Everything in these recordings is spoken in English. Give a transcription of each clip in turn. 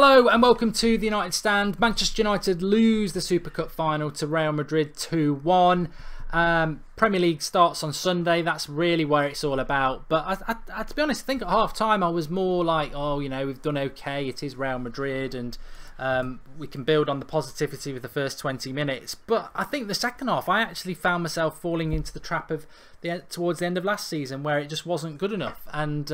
Hello and welcome to the United Stand. Manchester United lose the Super Cup final to Real Madrid 2-1. Premier League starts on Sunday. That's really where it's all about. But I, to be honest, I think at half time I was more like, oh, you know, we've done okay. It is Real Madrid and we can build on the positivity with the first 20 minutes. But I think the second half, I actually found myself falling into the trap of towards the end of last season where it just wasn't good enough. And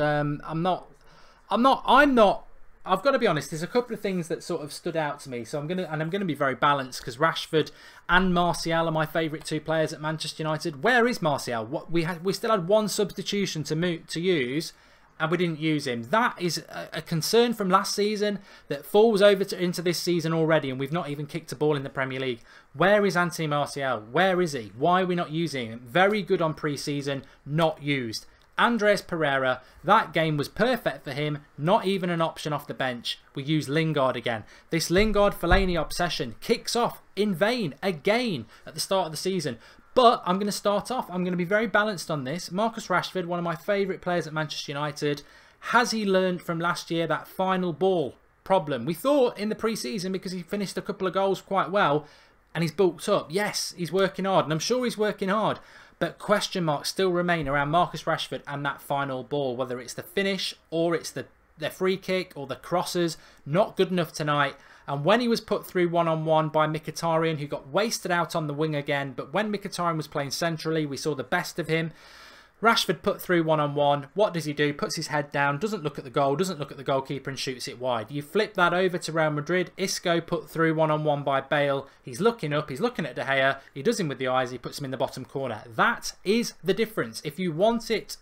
I've got to be honest, there's a couple of things that sort of stood out to me. So I'm gonna be very balanced because Rashford and Martial are my favourite two players at Manchester United. Where is Martial? We still had one substitution to use, and we didn't use him. That is a concern from last season that falls over into this season already, and we've not even kicked a ball in the Premier League. Where is Anthony Martial? Where is he? Why are we not using him? Very good on pre-season, not used. Andreas Pereira, that game was perfect for him, not even an option off the bench. We use Lingard again. This Lingard-Fellaini obsession kicks off in vain again at the start of the season. But I'm going to start off, I'm going to be very balanced on this. Marcus Rashford, one of my favourite players at Manchester United, has he learned from last year that final ball problem? We thought in the pre-season, because he finished a couple of goals quite well and he's bulked up. Yes, he's working hard and I'm sure he's working hard. But question marks still remain around Marcus Rashford and that final ball, whether it's the finish or it's the free kick or the crosses. Not good enough tonight. And when he was put through one-on-one by Mkhitaryan, who got wasted out on the wing again, but when Mkhitaryan was playing centrally, we saw the best of him. Rashford put through one-on-one. What does he do? Puts his head down, doesn't look at the goal, doesn't look at the goalkeeper and shoots it wide. You flip that over to Real Madrid. Isco put through one-on-one by Bale. He's looking up, he's looking at De Gea. He does him with the eyes, he puts him in the bottom corner. That is the difference. If you want it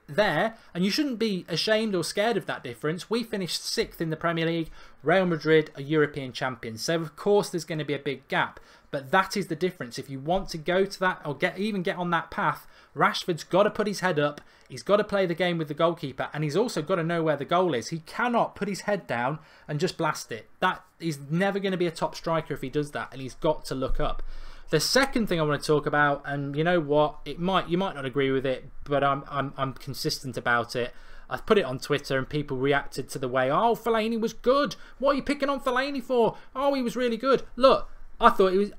there, and you shouldn't be ashamed or scared of that difference. We finished 6th in the Premier League. Real Madrid are European champions. So of course there's going to be a big gap. But that is the difference. If you want to go to that or even get on that path, Rashford's got to put his head up. He's got to play the game with the goalkeeper. And he's also got to know where the goal is. He cannot put his head down and just blast it. He's never going to be a top striker if he does that. And he's got to look up. The second thing I want to talk about, and you know what, you might not agree with it, but I'm consistent about it. I put it on Twitter and people reacted to the way, oh, Fellaini was good. What are you picking on Fellaini for? Oh, he was really good. Look, I thought he was.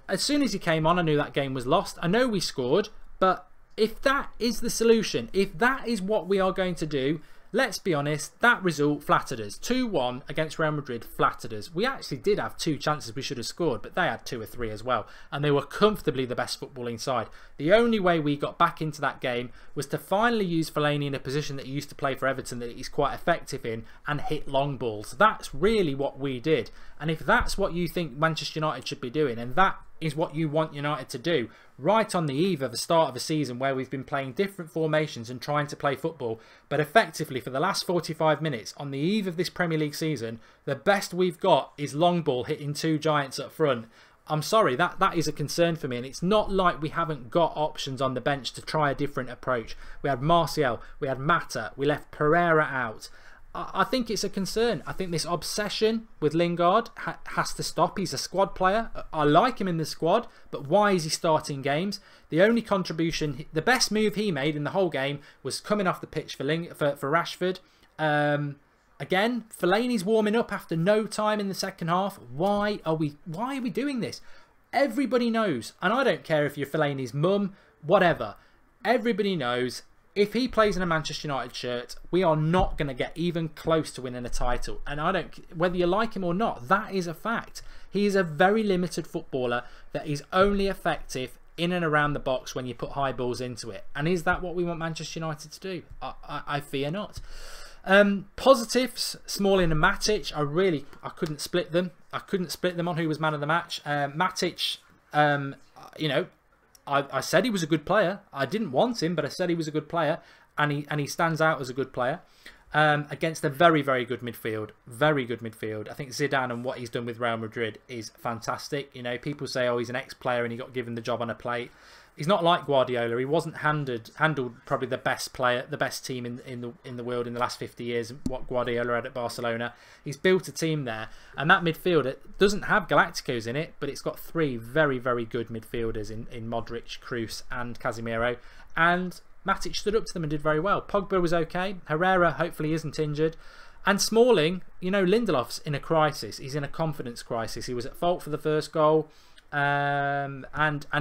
As soon as he came on, I knew that game was lost. I know we scored, but if that is the solution, if that is what we are going to do, let's be honest, that result flattered us. 2-1 against Real Madrid flattered us. We actually did have 2 chances we should have scored, but they had 2 or 3 as well. And they were comfortably the best footballing side. The only way we got back into that game was to finally use Fellaini in a position that he used to play for Everton that he's quite effective in and hit long balls. That's really what we did. And if that's what you think Manchester United should be doing, and that is what you want United to do, right on the eve of the start of a season where we've been playing different formations and trying to play football, but effectively for the last 45 minutes on the eve of this Premier League season, the best we've got is long ball hitting 2 giants up front. I'm sorry, that is a concern for me, and it's not like we haven't got options on the bench to try a different approach. We had Martial, we had Mata, we left Pereira out. I think it's a concern. I think this obsession with Lingard has to stop. He's a squad player. I like him in the squad, but why is he starting games? The only contribution, the best move he made in the whole game was coming off the pitch for Rashford. Again, Fellaini's warming up after no time in the second half. Why are we doing this? Everybody knows, and I don't care if you're Fellaini's mum, whatever. Everybody knows. If he plays in a Manchester United shirt, we are not going to get even close to winning a title. And I don't, whether you like him or not, that is a fact. He is a very limited footballer that is only effective in and around the box when you put high balls into it. And is that what we want Manchester United to do? I fear not. Positives, Smalling and Matic, I couldn't split them. I couldn't split them on who was man of the match. Matic, you know, I said he was a good player. I didn't want him, but I said he was a good player, and he stands out as a good player against a very, very good midfield. Very good midfield. I think Zidane and what he's done with Real Madrid is fantastic. You know, people say, oh, he's an ex-player and he got given the job on a plate. He's not like Guardiola. He wasn't handled probably the best player, the best team in the world in the last 50 years. What Guardiola had at Barcelona. He's built a team there, and that midfield, it doesn't have Galacticos in it, but it's got 3 very, very good midfielders in Modric, Kroos, and Casemiro. And Matic stood up to them and did very well. Pogba was okay. Herrera hopefully isn't injured. And Smalling, you know, Lindelof's in a crisis. He's in a confidence crisis. He was at fault for the first goal. And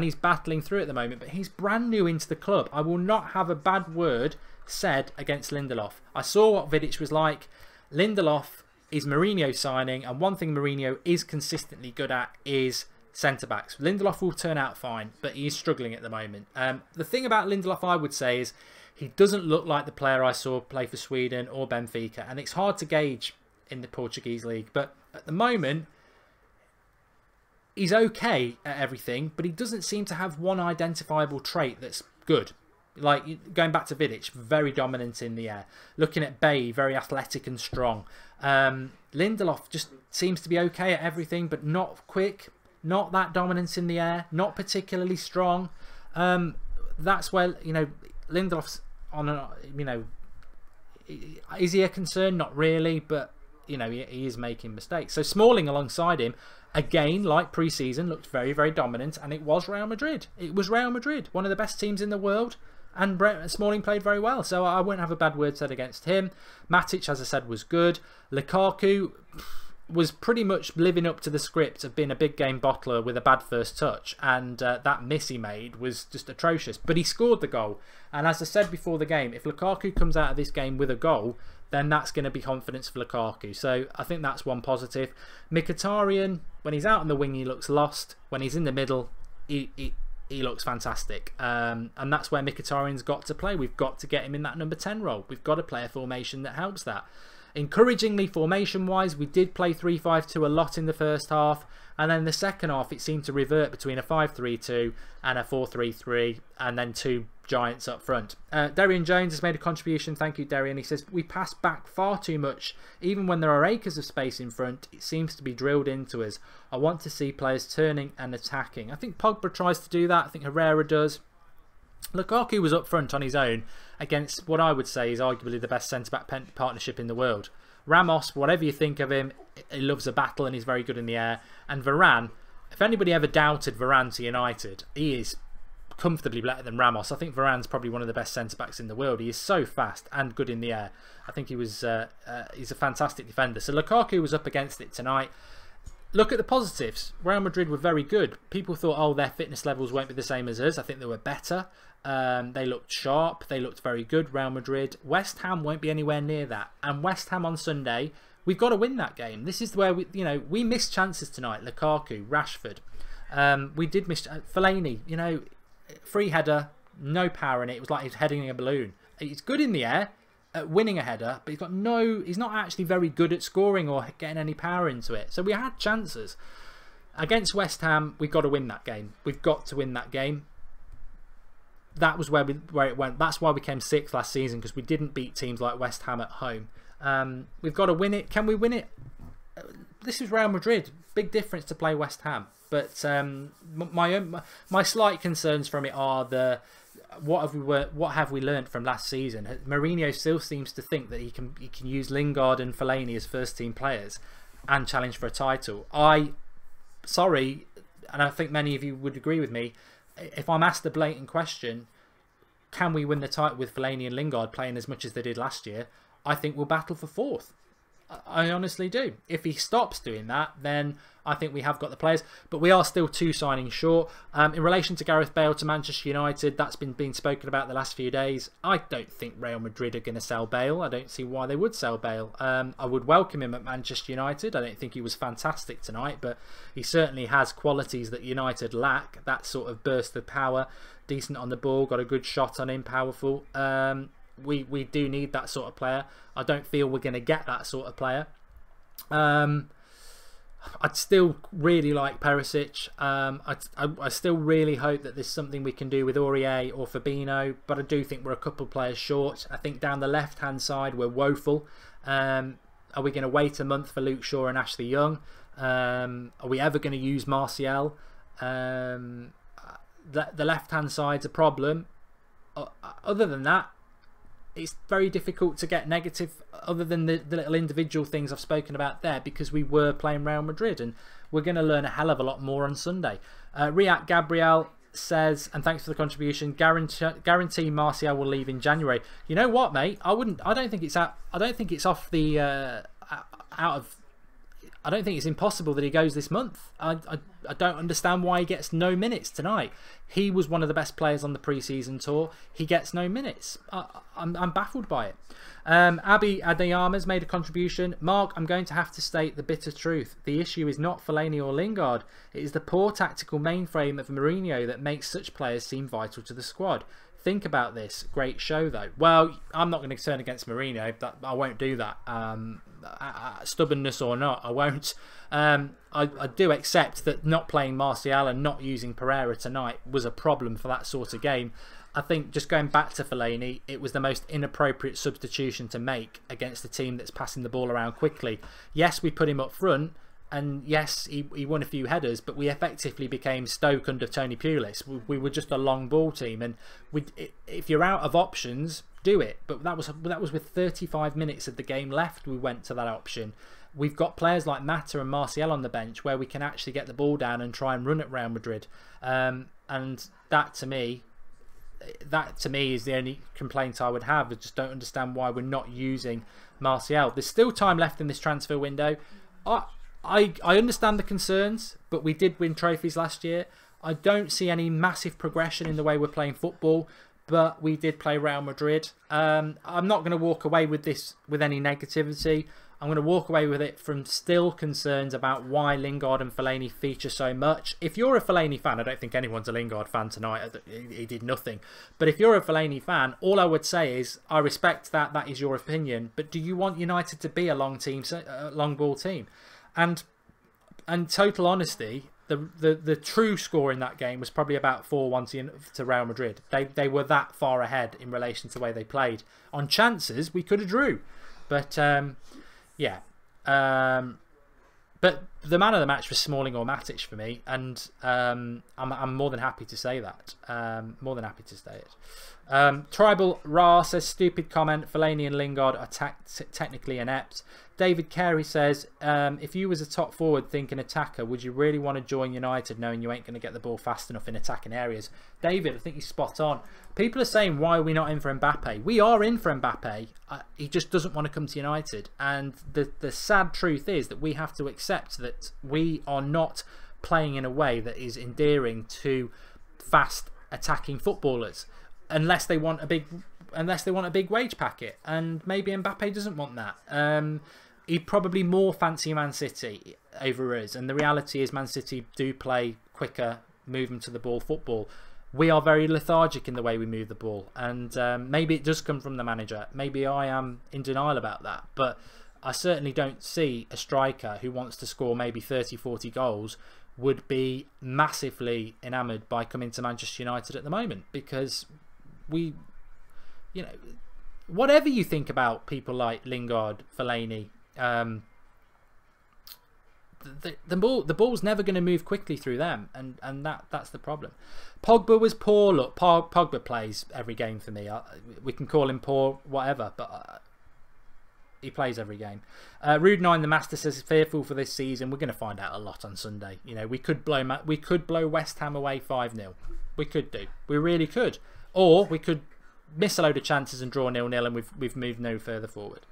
he's battling through at the moment, but he's brand new into the club. I will not have a bad word said against Lindelof. I saw what Vidic was like. Lindelof is Mourinho's signing, and one thing Mourinho is consistently good at is centre-backs. Lindelof will turn out fine, but he is struggling at the moment. The thing about Lindelof, I would say, is he doesn't look like the player I saw play for Sweden or Benfica, and it's hard to gauge in the Portuguese league, but at the moment he's okay at everything, but he doesn't seem to have one identifiable trait that's good. Like, going back to Vidic, very dominant in the air. Looking at BALE, very athletic and strong. Lindelof just seems to be okay at everything, but not quick, not that dominance in the air, not particularly strong. That's where, you know, Lindelof's on a, you know, is he a concern? Not really, but, you know, he is making mistakes. So Smalling alongside him, again, like pre-season, looked very, very dominant, and it was Real Madrid. It was Real Madrid, one of the best teams in the world, and Smalling played very well, so I wouldn't have a bad word said against him. Matic, as I said, was good. Lukaku was pretty much living up to the script of being a big game bottler with a bad first touch, and that miss he made was just atrocious, but he scored the goal. And as I said before the game, if Lukaku comes out of this game with a goal, then that's going to be confidence for Lukaku. So I think that's one positive. Mkhitaryan, when he's out on the wing, he looks lost. When he's in the middle, he looks fantastic. And that's where Mkhitaryan's got to play. We've got to get him in that number 10 role. We've got to play a formation that helps that. Encouragingly, formation-wise, we did play 3-5-2 a lot in the first half. And then the second half, it seemed to revert between a 5-3-2 and a 4-3-3, and then two giants up front. Darian Jones has made a contribution. Thank you, Darian. He says, we pass back far too much. Even when there are acres of space in front, it seems to be drilled into us. I want to see players turning and attacking. I think Pogba tries to do that. I think Herrera does. Lukaku was up front on his own against what I would say is arguably the best centre-back partnership in the world. Ramos, whatever you think of him, he loves a battle and he's very good in the air. And Varane, if anybody ever doubted Varane to United, he is comfortably better than Ramos. I think Varane's probably one of the best centre-backs in the world. He is so fast and good in the air. I think he's a fantastic defender. So Lukaku was up against it tonight. Look at the positives. Real Madrid were very good. People thought, oh, their fitness levels won't be the same as us. I think they were better. They looked sharp. They looked very good, Real Madrid. West Ham won't be anywhere near that. And West Ham on Sunday, we've got to win that game. This is where we missed chances tonight. Lukaku, Rashford. We did miss Fellaini. You know, free header, no power in it. It was like he was heading a balloon. He's good in the air at winning a header, but he's not actually very good at scoring or getting any power into it. So we had chances. Against West Ham, we've got to win that game. We've got to win that game. That was where it went. That's why we came sixth last season, because we didn't beat teams like West Ham at home. We've got to win it. Can we win it? This is Real Madrid. Big difference to play West Ham. But my slight concerns from it are what have we learnt from last season? Mourinho still seems to think that he can use Lingard and Fellaini as first team players and challenge for a title. Sorry, and I think many of you would agree with me. If I'm asked the blatant question, can we win the title with Fellaini and Lingard playing as much as they did last year? I think we'll battle for fourth. I honestly do. If he stops doing that, then I think we have got the players. But we are still 2 signings short. In relation to Gareth Bale to Manchester United, that's been spoken about the last few days. I don't think Real Madrid are going to sell Bale. I don't see why they would sell Bale. I would welcome him at Manchester United. I don't think he was fantastic tonight, but he certainly has qualities that United lack. That sort of burst of power, decent on the ball, got a good shot on him, powerful. We do need that sort of player. I don't feel we're going to get that sort of player. I'd still really like Perisic. I still really hope that there's something we can do with Aurier or Fabinho, but I do think we're a couple of players short. I think down the left-hand side we're woeful. Are we going to wait a month for Luke Shaw and Ashley Young? Are we ever going to use Martial? The left-hand side's a problem. Other than that, it's very difficult to get negative other than the little individual things I've spoken about there, because we were playing Real Madrid, and we're going to learn a hell of a lot more on Sunday. Riyad Gabriel, says, and thanks for the contribution, guarantee Martial will leave in January. You know what, mate? I don't think it's off the out of. I don't think it's impossible that he goes this month. I don't understand why he gets no minutes tonight. He was one of the best players on the pre-season tour. He gets no minutes. I'm baffled by it. Abby Adeyama's made a contribution. Mark, I'm going to have to state the bitter truth. The issue is not Fellaini or Lingard. It is the poor tactical mainframe of Mourinho that makes such players seem vital to the squad. Think about this. Great show, though. Well, I'm not going to turn against Mourinho. I won't do that. Stubbornness or not, I won't. I do accept that not playing Martial and not using Pereira tonight was a problem for that sort of game. I think just going back to Fellaini, it was the most inappropriate substitution to make against a team that's passing the ball around quickly. Yes, we put him up front, and yes, he won a few headers, but we effectively became Stoke under Tony Pulis. We were just a long ball team, and if you're out of options, do it. But that was with 35 minutes of the game left. We went to that option. We've got players like Mata and Martial on the bench where we can actually get the ball down and try and run at Real Madrid. And that to me is the only complaint I would have. I just don't understand why we're not using Martial. There's still time left in this transfer window. I understand the concerns, but we did win trophies last year. I don't see any massive progression in the way we're playing football, but we did play Real Madrid. I'm not going to walk away with this with any negativity. I'm going to walk away with it from still concerns about why Lingard and Fellaini feature so much. If you're a Fellaini fan, I don't think anyone's a Lingard fan tonight. He did nothing. But if you're a Fellaini fan, all I would say is I respect that. That is your opinion. But do you want United to be a long ball team? And total honesty, the true score in that game was probably about 4-1 to Real Madrid. They were that far ahead in relation to the way they played. On chances, we could have drew. But yeah. But the man of the match was Smalling or Matic for me, and I'm more than happy to say that. More than happy to say it. Tribal Ra says, stupid comment. Fellaini and Lingard are technically inept. David Carey says, if you was a top forward thinking attacker, would you really want to join United knowing you ain't going to get the ball fast enough in attacking areas? David, I think he's spot on. People are saying, why are we not in for Mbappe? We are in for Mbappe. He just doesn't want to come to United. And the sad truth is that we have to accept that we are not playing in a way that is endearing to fast attacking footballers, unless they want a big wage packet. And maybe Mbappe doesn't want that. He'd probably more fancy Man City over us, and the reality is Man City do play quicker, moving to the ball football. We are very lethargic in the way we move the ball, and maybe it does come from the manager. Maybe I am in denial about that, but I certainly don't see a striker who wants to score maybe 30-40 goals would be massively enamoured by coming to Manchester United at the moment, because we, you know, whatever you think about people like Lingard, Fellaini, the ball's never going to move quickly through them, and that's the problem. Pogba was poor. Look, Pogba plays every game for me. We can call him poor, whatever, but he plays every game. Rude9 the Master says fearful for this season. We're going to find out a lot on Sunday. You know, we could blow West Ham away 5-0. We could do. We really could. Or we could miss a load of chances and draw 0-0, and we've moved no further forward.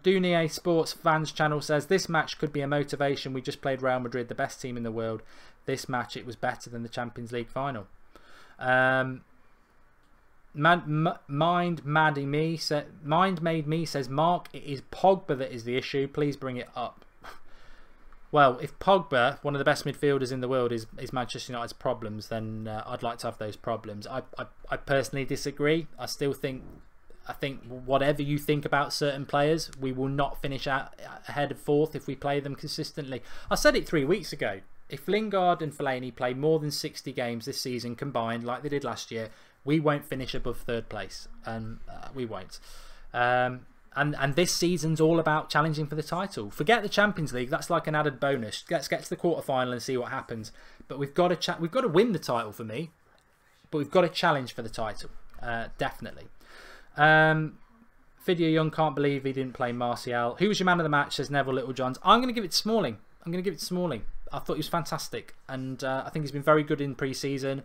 Dunier Sports Fans Channel says, this match could be a motivation. We just played Real Madrid, the best team in the world. This match, it was better than the Champions League final. Mind Made Me says, Mark, it is Pogba that is the issue. Please bring it up. Well, if Pogba, one of the best midfielders in the world, is Manchester United's problems, then I'd like to have those problems. I personally disagree. I think whatever you think about certain players, we will not finish ahead of fourth if we play them consistently. I said it 3 weeks ago. If Lingard and Fellaini play more than 60 games this season combined, like they did last year, we won't finish above third place, and we won't. And this season's all about challenging for the title. Forget the Champions League; that's like an added bonus. Let's get to the quarterfinal and see what happens. But we've got to win the title for me, but we've got to challenge for the title, definitely. Fidia Young can't believe he didn't play Martial. Who was your man of the match? Says Neville Littlejohns. I'm going to give it to Smalling. I thought he was fantastic, and I think he's been very good in pre-season.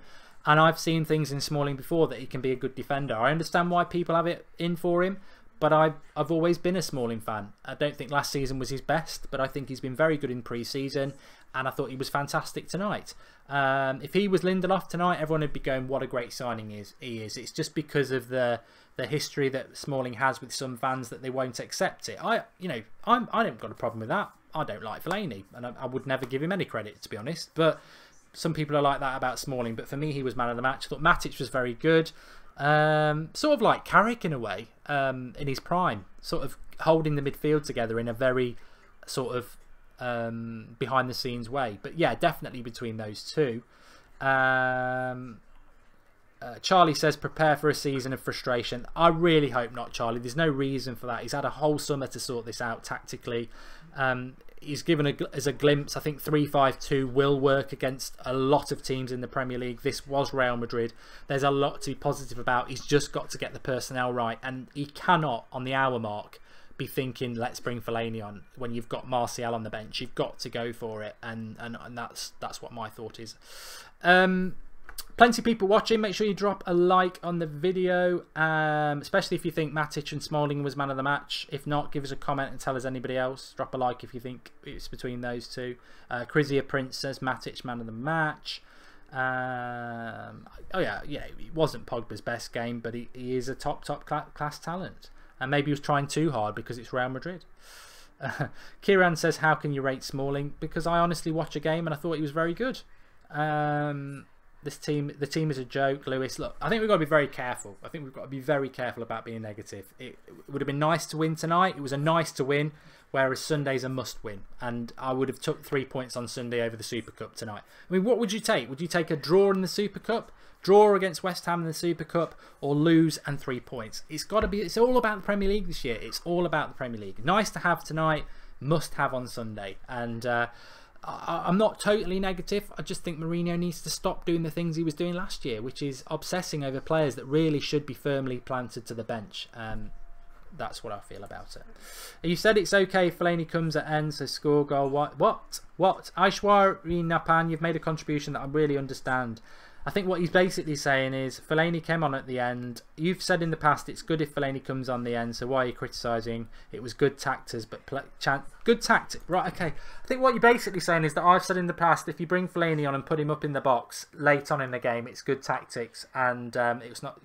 And I've seen things in Smalling before that he can be a good defender. I understand why people have it in for him, but I've always been a Smalling fan. I don't think last season was his best, but I think he's been very good in pre-season, and I thought he was fantastic tonight. If he was Lindelof tonight, everyone would be going, what a great signing he is. It's just because of the history that Smalling has with some fans that they won't accept it. I haven't got a problem with that. I don't like Fellaini, and I would never give him any credit, to be honest. But some people are like that about Smalling. But for me, he was man of the match. I thought Matic was very good. Sort of like Carrick in a way, in his prime, sort of holding the midfield together in a very sort of behind the scenes way. But yeah, definitely between those two. Charlie says prepare for a season of frustration. I really hope not, Charlie. There's no reason for that. He's had a whole summer to sort this out tactically. He's given as a glimpse. I think 3-5-2 will work against a lot of teams in the Premier League. This was Real Madrid. There's a lot to be positive about. He's just got to get the personnel right, and he cannot on the hour mark be thinking let's bring Fellaini on when you've got Martial on the bench. You've got to go for it, and that's what my thought is. Plenty of people watching. Make sure you drop a like on the video, especially if you think Matic and Smalling was man of the match. If not, give us a comment and tell us anybody else. Drop a like if you think it's between those two. Crizia Prince says Matic man of the match. Oh yeah, it wasn't Pogba's best game, but he is a top class talent, and maybe he was trying too hard because it's Real Madrid. Kieran says, how can you rate Smalling? Because I honestly watched a game and I thought he was very good. The team is a joke, Lewis. Look, I think we've got to be very careful. I think we've got to be very careful about being negative. It would have been nice to win tonight. It was a nice to win, whereas Sunday's a must win. And I would have took 3 points on Sunday over the Super Cup tonight. I mean, what would you take? Would you take a draw in the Super Cup, draw against West Ham in the Super Cup, or lose and 3 points? It's got to be. It's all about the Premier League this year. It's all about the Premier League. Nice to have tonight, must have on Sunday. And I'm not totally negative. I just think Mourinho needs to stop doing the things he was doing last year, which is obsessing over players that really should be firmly planted to the bench. That's what I feel about it. You said it's okay if Fellaini comes at end, so score goal. What? Aishwari Napan, you've made a contribution that I really understand. I think what he's basically saying is Fellaini came on at the end. You've said in the past it's good if Fellaini comes on the end, so why are you criticising? It was good tactics, but good tactic. Right, okay. I think what you're basically saying is that I've said in the past if you bring Fellaini on and put him up in the box late on in the game, it's good tactics, and it was not.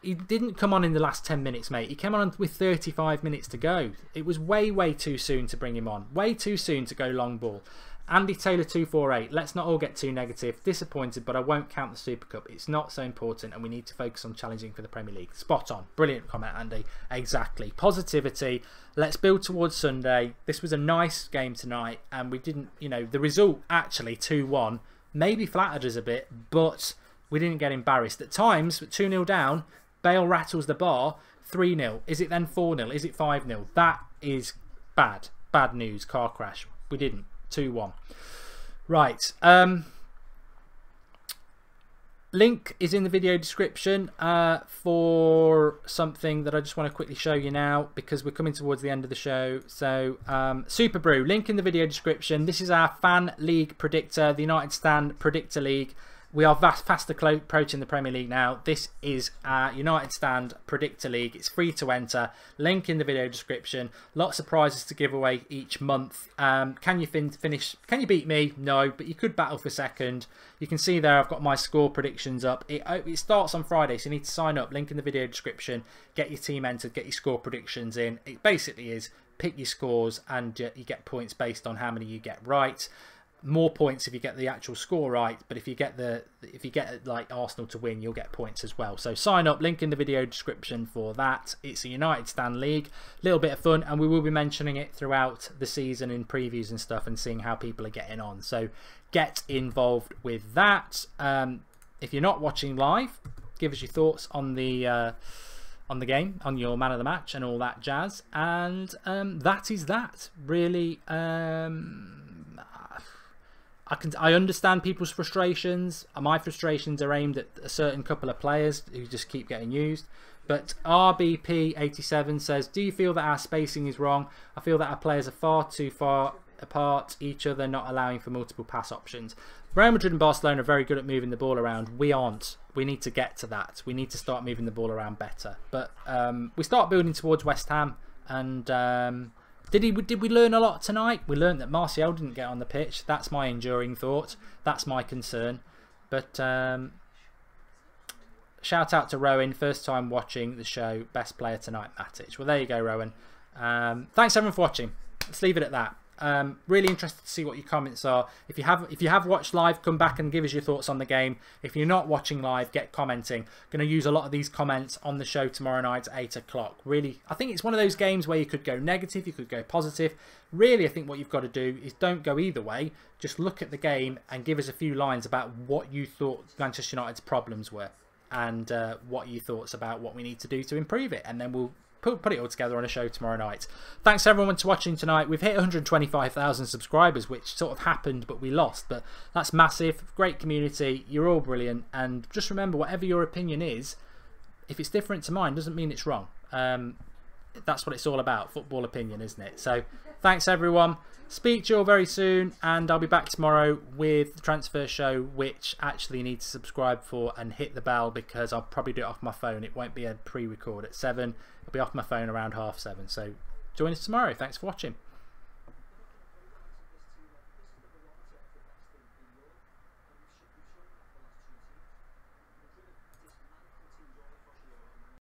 He didn't come on in the last 10 minutes, mate. He came on with 35 minutes to go. It was way too soon to bring him on. Way too soon to go long ball. Andy Taylor 248. Let's not all get too negative. Disappointed, but I won't count the Super Cup. It's not so important, and we need to focus on challenging for the Premier League. Spot on. Brilliant comment, Andy. Exactly. Positivity. Let's build towards Sunday. This was a nice game tonight, and we didn't, the result actually 2-1 maybe flattered us a bit, but we didn't get embarrassed. At times, 2-0 down, Bale rattles the bar. 3-0. Is it then 4-0? Is it 5-0? That is bad. Bad news. Car crash. We didn't. 2-1. Right. Link is in the video description for something that I just want to quickly show you now because we're coming towards the end of the show. So Super Brew, link in the video description. This is our fan league predictor, the United Stand Predictor League. We are fast approaching the Premier League now. This is our United Stand Predictor League. It's free to enter. Link in the video description. Lots of prizes to give away each month. Can you finish? Can you beat me? No, but you could battle for second. You can see there I've got my score predictions up. It starts on Friday, so you need to sign up. Link in the video description. Get your team entered. Get your score predictions in. It basically is pick your scores and you get points based on how many you get right. More points if you get the actual score right, but if you get like Arsenal to win, you'll get points as well. So sign up, link in the video description for that. It's a United Stand League, little bit of fun, and we will be mentioning it throughout the season in previews and stuff and seeing how people are getting on. So get involved with that. If you're not watching live, give us your thoughts on the game, on your man of the match and all that jazz. And that is that really. I understand people's frustrations. My frustrations are aimed at a certain couple of players who just keep getting used. But RBP87 says, do you feel that our spacing is wrong? I feel that our players are far too far apart each other, not allowing for multiple pass options. Real Madrid and Barcelona are very good at moving the ball around. We aren't. We need to get to that. We need to start moving the ball around better. But we start building towards West Ham. And did we learn a lot tonight? We learned that Martial didn't get on the pitch. That's my enduring thought. That's my concern. But shout out to Rowan, first time watching the show, best player tonight, Matic. Well, there you go, Rowan. Thanks everyone for watching. Let's leave it at that. Really interested to see what your comments are. If you have watched live, come back and give us your thoughts on the game. If you're not watching live, get commenting. Going to use a lot of these comments on the show tomorrow night at 8 o'clock. Really, I think it's one of those games where you could go negative, you could go positive. Really, I think what you've got to do is don't go either way. Just look at the game and give us a few lines about what you thought Manchester United's problems were, and what you thoughts about what we need to do to improve it, and then we'll put it all together on a show tomorrow night. Thanks everyone for watching tonight. We've hit 125,000 subscribers, which sort of happened but we lost, but that's massive. Great community, you're all brilliant, and just remember, whatever your opinion is, if it's different to mine doesn't mean it's wrong. That's what it's all about, football opinion, isn't it? So thanks everyone, speak to you all very soon, and I'll be back tomorrow with the transfer show, which actually need to subscribe for and hit the bell, because I'll probably do it off my phone. It won't be a pre-record at 7. It'll be off my phone around 7:30. So join us tomorrow. Thanks for watching.